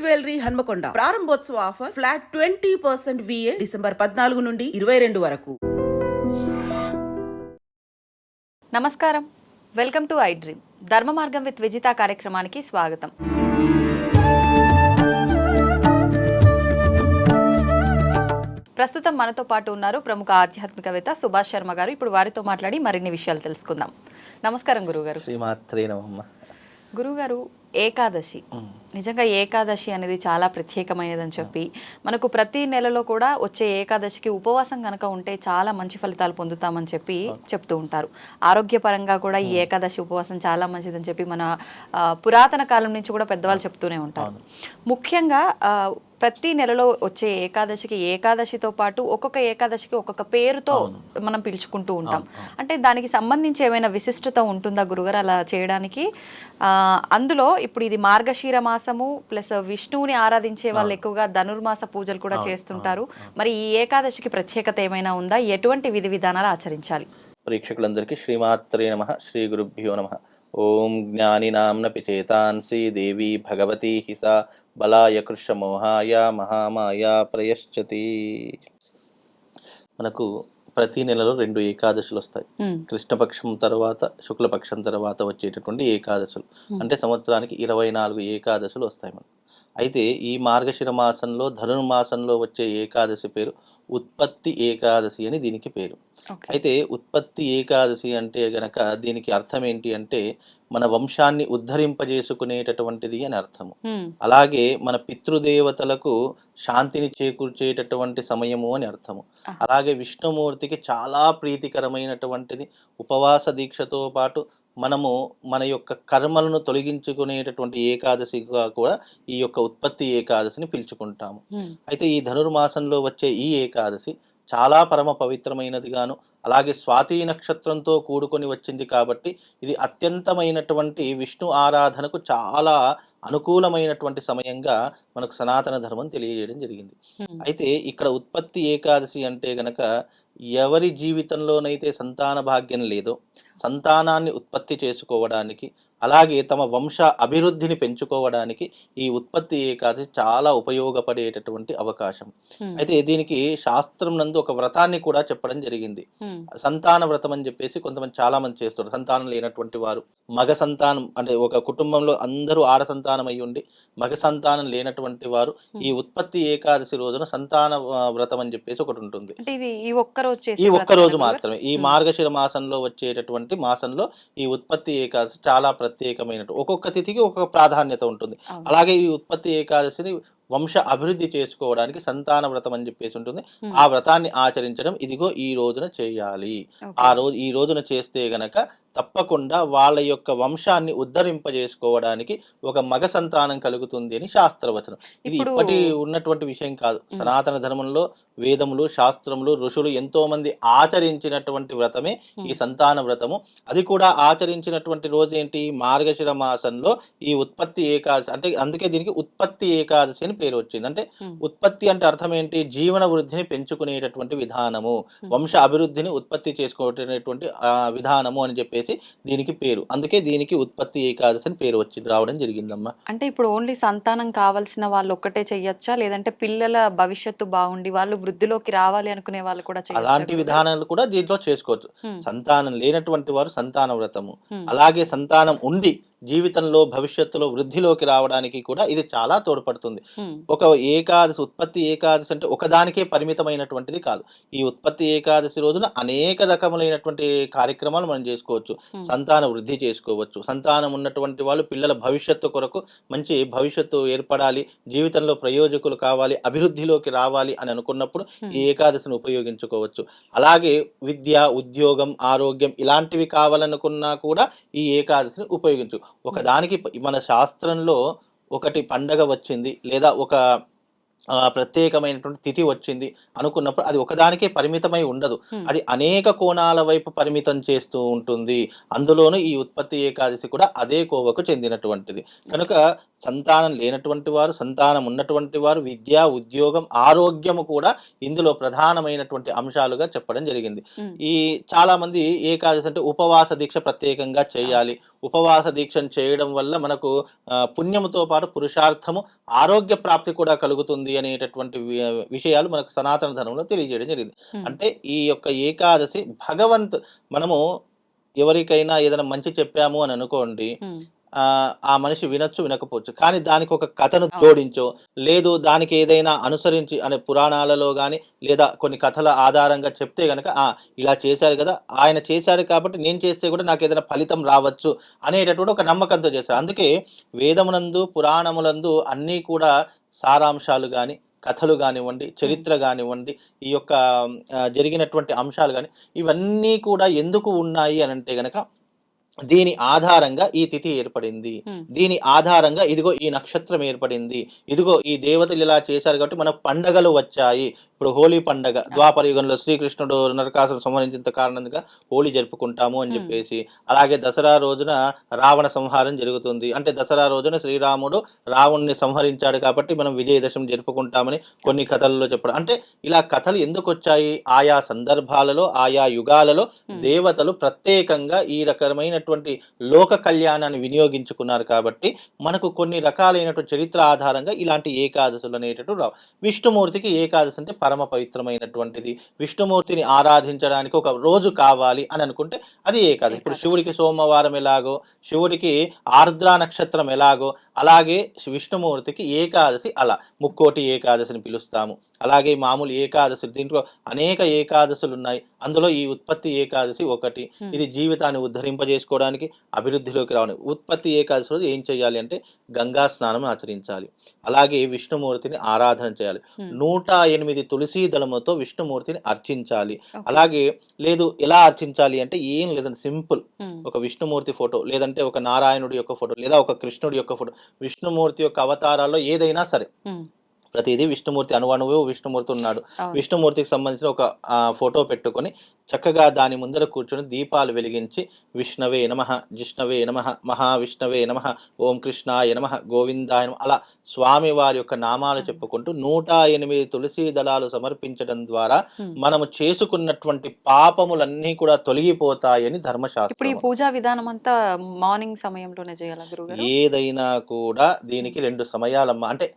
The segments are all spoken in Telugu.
జ్యువెలరీ హన్మకొండ ప్రారంభోత్సవ ఆఫర్ ఫ్లాట్ 20% VA డిసెంబర్ 14 నుండి 22 వరకు. నమస్కారం, వెల్కమ్ టు ఐ డ్రీమ్. ధర్మ మార్గం విత్ విజిత కార్యక్రమానికి స్వాగతం. ప్రస్తుతం మనతో పాటు ఉన్నారు ప్రముఖ ఆధ్యాత్మికవేత్త సుభాష్ శర్మ గారు. ఇప్పుడు వారితో మాట్లాడి మరిన్ని విషయాలు తెలుసుకుందాం. నమస్కారం గురుగారు. శ్రీమాత్రే నమః. గురుగారు, ఏకాదశి నిజంగా ఏకాదశి అనేది చాలా ప్రత్యేకమైనదని చెప్పి మనకు ప్రతి నెలలో కూడా వచ్చే ఏకాదశికి ఉపవాసం కనుక ఉంటే చాలా మంచి ఫలితాలు పొందుతామని చెప్పి చెప్తూ ఉంటారు. ఆరోగ్యపరంగా కూడా ఈ ఏకాదశి ఉపవాసం చాలా మంచిదని చెప్పి మన పురాతన కాలం నుంచి కూడా పెద్దవాళ్ళు చెప్తూనే ఉంటారు. ముఖ్యంగా ప్రతి నెలలో వచ్చే ఏకాదశితో పాటు ఒక్కొక్క ఏకాదశికి ఒక్కొక్క పేరుతో మనం పిలుచుకుంటూ ఉంటాం. అంటే దానికి సంబంధించి ఏమైనా విశిష్టత ఉంటుందా గురుగారు అలా చేయడానికి? అందులో ఇప్పుడు ఇది మార్గశీర మాసము ప్లస్ విష్ణువుని ఆరాధించే వాళ్ళు ఎక్కువగా ధనుర్మాస పూజలు కూడా చేస్తుంటారు. మరి ఈ ఏకాదశికి ప్రత్యేకత ఏమైనా ఉందా? ఎటువంటి విధి విధానాలు ఆచరించాలి? ప్రేక్షకులందరికీ శ్రీమాత్రే నమః. శ్రీ గురుభ్యో నమః. ఓం జ్ఞానినాంనపి చేతాంసి దేవి భగవతి హిసా బలాయ కృష్ణమోహాయ మహామాయ ప్రయశ్చతి. మనకు ప్రతి నెలలో 2 ఏకాదశులు వస్తాయి. కృష్ణపక్షం తర్వాత శుక్లపక్షం తర్వాత వచ్చేటటువంటి ఏకాదశులు. అంటే సంవత్సరానికి 24 ఏకాదశులు వస్తాయి మనకు. అయితే ఈ మార్గశిర మాసంలో ధనుర్మాసంలో వచ్చే ఏకాదశి పేరు ఉత్పత్తి ఏకాదశి అని దీనికి పేరు. అయితే ఉత్పత్తి ఏకాదశి అంటే గనక దీనికి అర్థం ఏంటి అంటే మన వంశాన్ని ఉద్ధరింపజేసుకునేటటువంటిది అని అర్థము. అలాగే మన పితృదేవతలకు శాంతిని చేకూర్చేటటువంటి సమయము అని అర్థము. అలాగే విష్ణుమూర్తికి చాలా ప్రీతికరమైనటువంటిది. ఉపవాస దీక్షతో పాటు మనము మన యొక్క కర్మలను తొలగించుకునేటటువంటి ఏకాదశిగా కూడా ఈ యొక్క ఉత్పత్తి ఏకాదశిని పిలుచుకుంటాము. అయితే ఈ ధనుర్మాసంలో వచ్చే ఈ ఏకాదశి చాలా పరమ పవిత్రమైనదిగాను, అలాగే స్వాతి నక్షత్రంతో కూడుకొని వచ్చింది కాబట్టి ఇది అత్యంతమైనటువంటి విష్ణు ఆరాధనకు చాలా అనుకూలమైనటువంటి సమయంగా మనకు సనాతన ధర్మం తెలియజేయడం జరిగింది. అయితే ఇక్కడ ఉత్పత్తి ఏకాదశి అంటే గనక ఎవరి జీవితంలోనైతే సంతాన భాగ్యం లేదో సంతానాన్ని ఉత్పత్తి చేసుకోవడానికి, అలాగే తమ వంశ అభివృద్ధిని పెంచుకోవడానికి ఈ ఉత్పత్తి ఏకాదశి చాలా ఉపయోగపడేటటువంటి అవకాశం. అయితే దీనికి శాస్త్రం నందు ఒక వ్రతాన్ని కూడా చెప్పడం జరిగింది. సంతాన వ్రతం అని చెప్పేసి కొంతమంది చాలా మంది చేస్తారు. సంతానం లేనటువంటి వారు, మగ సంతానం అంటే ఒక కుటుంబంలో అందరూ ఆడ సంతానం అయి ఉండి మగ సంతానం లేనటువంటి వారు ఈ ఉత్పత్తి ఏకాదశి రోజున సంతాన వ్రతం అని చెప్పేసి ఒకటి ఉంటుంది. ఈ ఒక్క రోజు మాత్రమే ఈ మార్గశిర మాసంలో వచ్చేటటువంటి మాసంలో ఈ ఉత్పత్తి ఏకాదశి చాలా ప్రత్యేకమైనట్టు. ఒక్కొక్క తిథికి ఒక్కొక్క ప్రాధాన్యత ఉంటుంది. అలాగే ఈ ఉత్పత్తి ఏకాదశిని వంశ అభివృద్ధి చేసుకోవడానికి సంతాన వ్రతం అని చెప్పేసి ఉంటుంది. ఆ వ్రతాన్ని ఆచరించడం ఇదిగో ఈ రోజున చేయాలి. ఈ రోజున చేస్తే గనక తప్పకుండా వాళ్ళ యొక్క వంశాన్ని ఉద్ధరింపజేసుకోవడానికి ఒక మగ సంతానం కలుగుతుంది అని శాస్త్రవచనం. ఇది ఇప్పటి ఉన్నటువంటి విషయం కాదు. సనాతన ధర్మంలో వేదములు, శాస్త్రములు, ఋషులు ఎంతో మంది ఆచరించినటువంటి వ్రతమే ఈ సంతాన వ్రతము. అది కూడా ఆచరించినటువంటి రోజు ఏంటి? మార్గశిర మాసంలో ఈ ఉత్పత్తి ఏకాదశి. అంటే అందుకే దీనికి ఉత్పత్తి ఏకాదశి అని పేరు వచ్చింది. అంటే ఉత్పత్తి అంటే అర్థం ఏంటి? జీవన వృద్ధిని పెంచుకునేటటువంటి విధానము, వంశ అభివృద్ధిని ఉత్పత్తి చేసుకునేటటువంటి విధానము అని చెప్పేసి దీనికి పేరు. అందుకే దీనికి ఉత్పత్తి ఏకాదశి అని పేరు రావడం జరిగిందమ్మా. అంటే ఇప్పుడు ఓన్లీ సంతానం కావాల్సిన వాళ్ళు ఒక్కటే చెయ్యొచ్చా, లేదంటే పిల్లల భవిష్యత్తు బాగుండి వాళ్ళు వృద్ధిలోకి రావాలి అనుకునే వాళ్ళు కూడా అలాంటి విధానాలు కూడా దీంట్లో చేసుకోవచ్చు. సంతానం లేనటువంటి వారు సంతాన వ్రతము, అలాగే సంతానం ఉండి జీవితంలో భవిష్యత్తులో వృద్ధిలోకి రావడానికి కూడా ఇది చాలా తోడ్పడుతుంది. ఒక ఏకాదశి, ఉత్పత్తి ఏకాదశి అంటే ఒకదానికే పరిమితమైనటువంటిది కాదు. ఈ ఉత్పత్తి ఏకాదశి రోజున అనేక రకములైనటువంటి కార్యక్రమాలు మనం చేసుకోవచ్చు. సంతాన వృద్ధి చేసుకోవచ్చు. సంతానం ఉన్నటువంటి వాళ్ళు పిల్లల భవిష్యత్తు కొరకు మంచి భవిష్యత్తు ఏర్పడాలి, జీవితంలో ప్రయోజకులు కావాలి, అభివృద్ధిలోకి రావాలి అని అనుకున్నప్పుడు ఈ ఏకాదశిని ఉపయోగించుకోవచ్చు. అలాగే విద్య, ఉద్యోగం, ఆరోగ్యం ఇలాంటివి కావాలనుకున్నా కూడా ఈ ఏకాదశిని ఉపయోగించు. ఒకదానికి మన శాస్త్రంలో ఒకటి పండగ వచ్చింది లేదా ఒక ప్రత్యేకమైనటువంటి తిథి వచ్చింది అనుకున్నప్పుడు అది ఒకదానికే పరిమితమై ఉండదు. అది అనేక కోణాల వైపు పరిమితం చేస్తూ ఉంటుంది. అందులోనూ ఈ ఉత్పత్తి ఏకాదశి కూడా అదే కోవకు చెందినటువంటిది. కనుక సంతానం లేనటువంటి వారు, సంతానం ఉన్నటువంటి వారు, విద్య, ఉద్యోగం, ఆరోగ్యము కూడా ఇందులో ప్రధానమైనటువంటి అంశాలుగా చెప్పడం జరిగింది. ఈ చాలామంది ఏకాదశి అంటే ఉపవాస దీక్ష ప్రత్యేకంగా చేయాలి, ఉపవాస దీక్షను చేయడం వల్ల మనకు పుణ్యముతో పాటు పురుషార్థము, ఆరోగ్య ప్రాప్తి కూడా కలుగుతుంది అనేటటువంటి విషయాలు మనకు సనాతన ధర్మంలో తెలియజేయడం జరిగింది. అంటే ఈ యొక్క ఏకాదశి మనము ఎవరికైనా ఏదైనా మంచి చెప్పాము అని అనుకోండి, ఆ మనిషి వినొచ్చు, వినకపోవచ్చు, కానీ దానికి ఒక కథను జోడించో, లేదు దానికి ఏదైనా అనుసరించి అనే పురాణాలలో కానీ లేదా కొన్ని కథల ఆధారంగా చెప్తే గనక ఇలా చేశారు కదా, ఆయన చేశారు కాబట్టి నేను చేస్తే కూడా నాకు ఏదైనా ఫలితం రావచ్చు అనేటటువంటి ఒక నమ్మకంతో చేశారు. అందుకే వేదమునందు, పురాణములందు అన్నీ కూడా సారాంశాలు కానీ, కథలు కానివ్వండి, చరిత్ర కానివ్వండి, ఈ యొక్క జరిగినటువంటి అంశాలు కానీ, ఇవన్నీ కూడా ఎందుకు ఉన్నాయి అని అంటే గనక దీని ఆధారంగా ఈ తిథి ఏర్పడింది, దీని ఆధారంగా ఇదిగో ఈ నక్షత్రం ఏర్పడింది, ఇదిగో ఈ దేవతలు ఇలా చేశారు కాబట్టి మనకు పండగలు వచ్చాయి. ఇప్పుడు హోలీ పండగ ద్వాపర యుగంలో శ్రీకృష్ణుడు నరకాసురుడు సంహరించిన కారణంగా హోలీ జరుపుకుంటాము అని చెప్పేసి, అలాగే దసరా రోజున రావణ సంహారం జరుగుతుంది అంటే దసరా రోజున శ్రీరాముడు రావణ్ణి సంహరించాడు కాబట్టి మనం విజయదశమి జరుపుకుంటామని కొన్ని కథలలో చెప్పడం. అంటే ఇలా కథలు ఎందుకు వచ్చాయి, ఆయా సందర్భాలలో, ఆయా యుగాలలో దేవతలు ప్రత్యేకంగా ఈ రకమైన లోక కళ్యాణాన్ని వినియోగించుకున్నారు కాబట్టి మనకు కొన్ని రకాలైనటువంటి చరిత్ర ఆధారంగా ఇలాంటి ఏకాదశులు అనేటటువంటి రావు. విష్ణుమూర్తికి ఏకాదశి అంటే పరమ పవిత్రమైనటువంటిది, విష్ణుమూర్తిని ఆరాధించడానికి ఒక రోజు కావాలి అని అనుకుంటే అది ఏకాదశి. ఇప్పుడు శివుడికి సోమవారం ఎలాగో, శివుడికి ఆర్ద్రా నక్షత్రం ఎలాగో, అలాగే విష్ణుమూర్తికి ఏకాదశి అలా ముక్కోటి ఏకాదశిని పిలుస్తాము. అలాగే మామూలు ఏకాదశి, దీంట్లో అనేక ఏకాదశులు ఉన్నాయి, అందులో ఈ ఉత్పత్తి ఏకాదశి ఒకటి. ఇది జీవితాన్ని ఉద్ధరింపజేసుకోవడానికి, అభివృద్ధిలోకి రావడానికి. ఉత్పత్తి ఏకాదశి రోజు ఏం చేయాలి అంటే గంగా స్నానం ఆచరించాలి, అలాగే విష్ణుమూర్తిని ఆరాధన చేయాలి, 108 తులసీ దళముతో విష్ణుమూర్తిని అర్చించాలి. అలాగే లేదు ఎలా అర్చించాలి అంటే ఏం లేదంటే సింపుల్, ఒక విష్ణుమూర్తి ఫోటో, లేదంటే ఒక నారాయణుడి యొక్క ఫోటో, లేదా ఒక కృష్ణుడి యొక్క ఫోటో, విష్ణుమూర్తి యొక్క అవతారాల్లో ఏదైనా సరే, ప్రతిదీ విష్ణుమూర్తి అణువణువు విష్ణుమూర్తి ఉన్నాడు, విష్ణుమూర్తికి సంబంధించిన ఒక ఫోటో పెట్టుకొని చక్కగా దాని ముందర కూర్చొని దీపాలు వెలిగించి విష్ణవే నమః, జిష్ణవే నమః, మహావిష్ణవే నమః, ఓం కృష్ణాయ నమః, గోవిందాయ నమః, అలా స్వామి వారి యొక్క నామాలు చెప్పుకుంటూ 108 తులసీ దళాలు సమర్పించడం ద్వారా మనము చేసుకున్నటువంటి పాపములన్నీ కూడా తొలగిపోతాయని ధర్మశాస్త్రం. ఇప్పుడు ఈ పూజా విధానం అంతా మార్నింగ్ సమయంలోనే చేయాలా గురుగారు? ఏదైనా కూడా దీనికి 2 సమయాలమ్మా. అంటే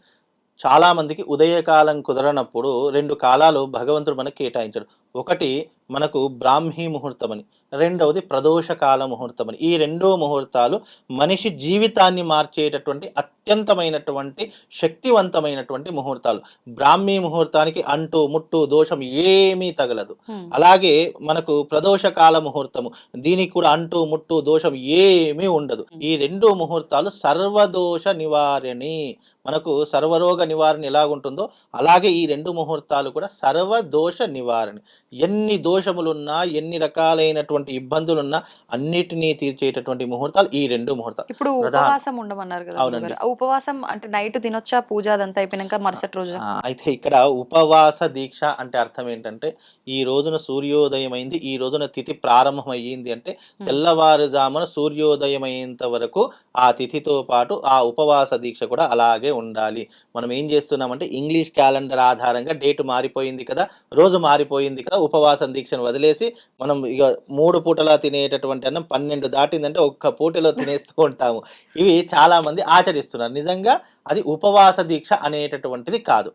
చాలా మందికి ఉదయకాలం కుదరనప్పుడు 2 కాలాలు భగవంతుడు మనకు కేటాయించాడు. ఒకటి మనకు బ్రాహ్మీ ముహూర్తం అని, రెండవది ప్రదోషకాల ముహూర్తం అని. ఈ 2 ముహూర్తాలు మనిషి జీవితాన్ని మార్చేటటువంటి అత్యంతమైనటువంటి శక్తివంతమైనటువంటి ముహూర్తాలు. బ్రాహ్మీ ముహూర్తానికి అంటూ ముట్టు దోషం ఏమీ తగలదు. అలాగే మనకు ప్రదోషకాల ముహూర్తము, దీనికి కూడా అంటూ ముట్టు దోషం ఏమీ ఉండదు. ఈ 2 ముహూర్తాలు సర్వదోష నివారణి. మనకు సర్వరోగ నివారణ ఎలాగుంటుందో అలాగే ఈ 2 ముహూర్తాలు కూడా సర్వదోష నివారణ. ఎన్ని దోషములున్నా, ఎన్ని రకాలైనటువంటి ఇబ్బందులున్నా అన్నిటినీ తీర్చేటటువంటి ముహూర్తాలు ఈ 2 ముహూర్తాలు. ఇప్పుడు ఉపవాసం ఉండమన్నారు కదా. అవునండి. ఉపవాసం అంటే నైట్ తినొచ్చా పూజ అదంతా అయిపోయినాక మరుసటి రోజు? అయితే ఇక్కడ ఉపవాస దీక్ష అంటే అర్థం ఏంటంటే ఈ రోజున సూర్యోదయం అయింది, ఈ రోజున తిథి ప్రారంభం అయ్యింది అంటే తెల్లవారుజామున సూర్యోదయం అయ్యేంత వరకు ఆ తిథితో పాటు ఆ ఉపవాస దీక్ష కూడా అలాగే ఉండాలి. మనం ఏం చేస్తున్నామంటే ఇంగ్లీష్ క్యాలెండర్ ఆధారంగా డేట్ మారిపోయింది కదా, రోజు మారిపోయింది కదా, ఉపవాసం దీక్షను వదిలేసి మనం ఇక 3 పూటలా తినేటటువంటి అన్నం 12 దాటిందంటే ఒక్క పూటలో తినేస్తూ ఉంటాము. ఇవి చాలా మంది ఆచరిస్తున్నారు. నిజంగా అది ఉపవాస దీక్ష అనేటటువంటిది కాదు.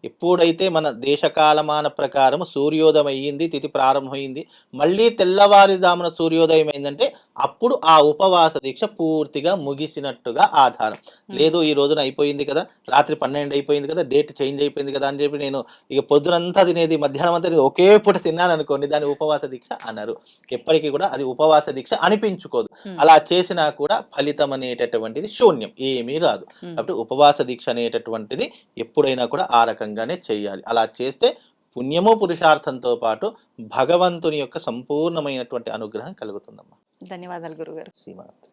ఎప్పుడైతే మన దేశకాలమాన ప్రకారం సూర్యోదయం అయ్యింది, తిథి ప్రారంభమైంది, మళ్ళీ తెల్లవారుజామున సూర్యోదయం అయిందంటే అప్పుడు ఆ ఉపవాస దీక్ష పూర్తిగా ముగిసినట్టుగా ఆధారం. లేదు ఈ రోజున అయిపోయింది కదా, రాత్రి 12 అయిపోయింది కదా, డేట్ చేంజ్ అయిపోయింది కదా అని చెప్పి నేను ఇక పొద్దునంతా తినేది మధ్యాహ్నం అంతా ఒకే పూట తిన్నాను అనుకోండి, దాన్ని ఉపవాస దీక్ష అన్నారు. ఎప్పటికీ కూడా అది ఉపవాస దీక్ష అనిపించుకోదు. అలా చేసినా కూడా ఫలితం అనేటటువంటిది శూన్యం, ఏమీ రాదు. కాబట్టి ఉపవాస దీక్ష అనేటటువంటిది ఎప్పుడైనా కూడా ఆ రకంగానే చేయాలి. అలా చేస్తే పుణ్యము పురుషార్థంతో పాటు భగవంతుని యొక్క సంపూర్ణమైనటువంటి అనుగ్రహం కలుగుతుందమ్మా. ధన్యవాదాలు గురుగారు. శ్రీమాత్రే.